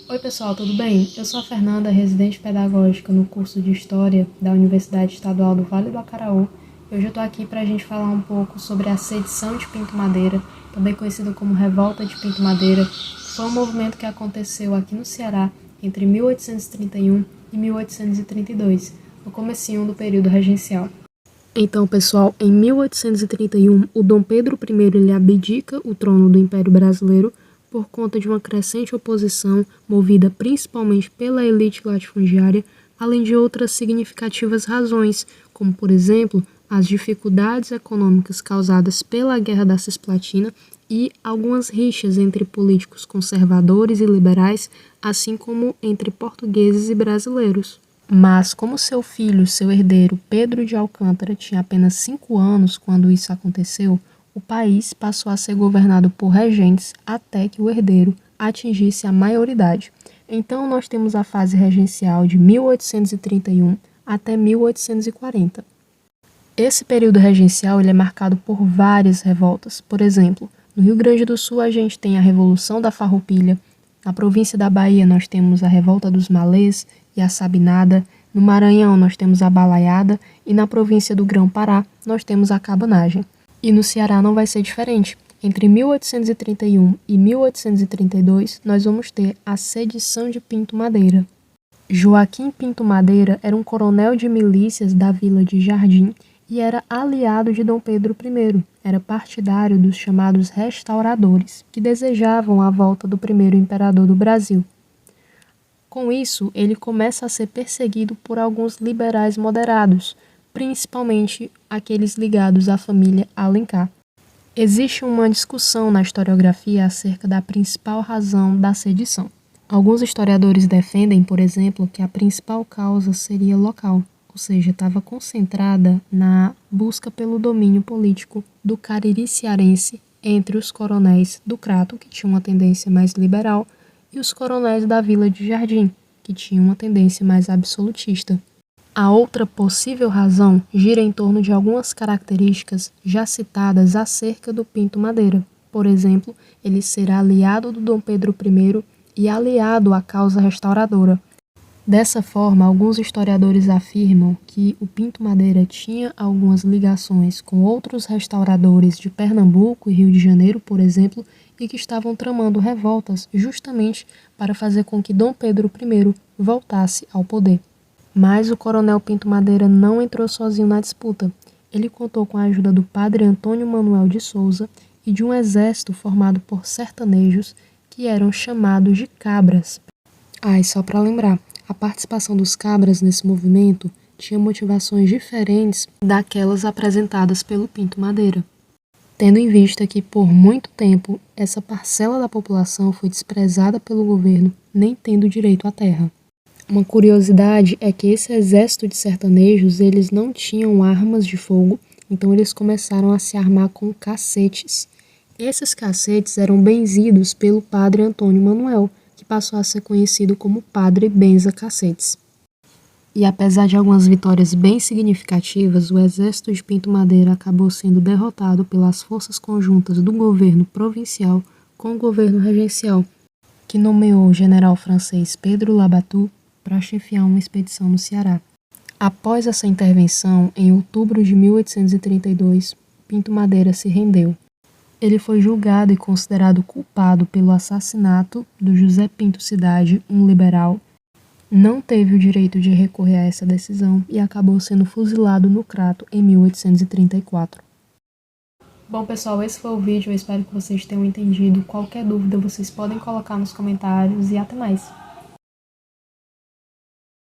Oi pessoal, tudo bem? Eu sou a Fernanda, residente pedagógica no curso de História da Universidade Estadual do Vale do Acaraú. E hoje eu estou aqui para a gente falar um pouco sobre a sedição de Pinto Madeira, também conhecida como Revolta de Pinto Madeira, que foi um movimento que aconteceu aqui no Ceará entre 1831 e 1832, no comecinho do período regencial. Então, pessoal, em 1831, o Dom Pedro I ele abdica o trono do Império Brasileiro por conta de uma crescente oposição movida principalmente pela elite latifundiária, além de outras significativas razões, como, por exemplo, as dificuldades econômicas causadas pela Guerra da Cisplatina e algumas rixas entre políticos conservadores e liberais, assim como entre portugueses e brasileiros. Mas, como seu filho, seu herdeiro, Pedro de Alcântara, tinha apenas 5 anos quando isso aconteceu, o país passou a ser governado por regentes até que o herdeiro atingisse a maioridade. Então, nós temos a fase regencial de 1831 até 1840. Esse período regencial ele é marcado por várias revoltas. Por exemplo, no Rio Grande do Sul a gente tem a Revolução da Farroupilha, na província da Bahia nós temos a Revolta dos Malês e a Sabinada, no Maranhão nós temos a Balaiada e na província do Grão-Pará nós temos a Cabanagem. E no Ceará não vai ser diferente. Entre 1831 e 1832 nós vamos ter a sedição de Pinto Madeira. Joaquim Pinto Madeira era um coronel de milícias da vila de Jardim e era aliado de Dom Pedro I. Era partidário dos chamados restauradores, que desejavam a volta do primeiro imperador do Brasil. Com isso, ele começa a ser perseguido por alguns liberais moderados, principalmente aqueles ligados à família Alencar. Existe uma discussão na historiografia acerca da principal razão da sedição. Alguns historiadores defendem, por exemplo, que a principal causa seria local, ou seja, estava concentrada na busca pelo domínio político do Cariri cearense entre os coronéis do Crato, que tinham uma tendência mais liberal, e os coronéis da Vila de Jardim, que tinham uma tendência mais absolutista. A outra possível razão gira em torno de algumas características já citadas acerca do Pinto Madeira. Por exemplo, ele será aliado do Dom Pedro I e aliado à causa restauradora. Dessa forma, alguns historiadores afirmam que o Pinto Madeira tinha algumas ligações com outros restauradores de Pernambuco e Rio de Janeiro, por exemplo, e que estavam tramando revoltas justamente para fazer com que Dom Pedro I voltasse ao poder. Mas o coronel Pinto Madeira não entrou sozinho na disputa. Ele contou com a ajuda do padre Antônio Manuel de Souza e de um exército formado por sertanejos que eram chamados de cabras. E só para lembrar, a participação dos cabras nesse movimento tinha motivações diferentes daquelas apresentadas pelo Pinto Madeira, tendo em vista que, por muito tempo, essa parcela da população foi desprezada pelo governo, nem tendo direito à terra. Uma curiosidade é que esse exército de sertanejos, eles não tinham armas de fogo, então eles começaram a se armar com cacetes. Esses cacetes eram benzidos pelo padre Antônio Manuel, que passou a ser conhecido como Padre Benza Cacetes. E apesar de algumas vitórias bem significativas, o exército de Pinto Madeira acabou sendo derrotado pelas forças conjuntas do governo provincial com o governo regencial, que nomeou o general francês Pedro Labatut para chefiar uma expedição no Ceará. Após essa intervenção, em outubro de 1832, Pinto Madeira se rendeu. Ele foi julgado e considerado culpado pelo assassinato do José Pinto Cidade, um liberal. Não teve o direito de recorrer a essa decisão e acabou sendo fuzilado no Crato em 1834. Bom, pessoal, esse foi o vídeo. Eu espero que vocês tenham entendido. Qualquer dúvida, vocês podem colocar nos comentários e até mais.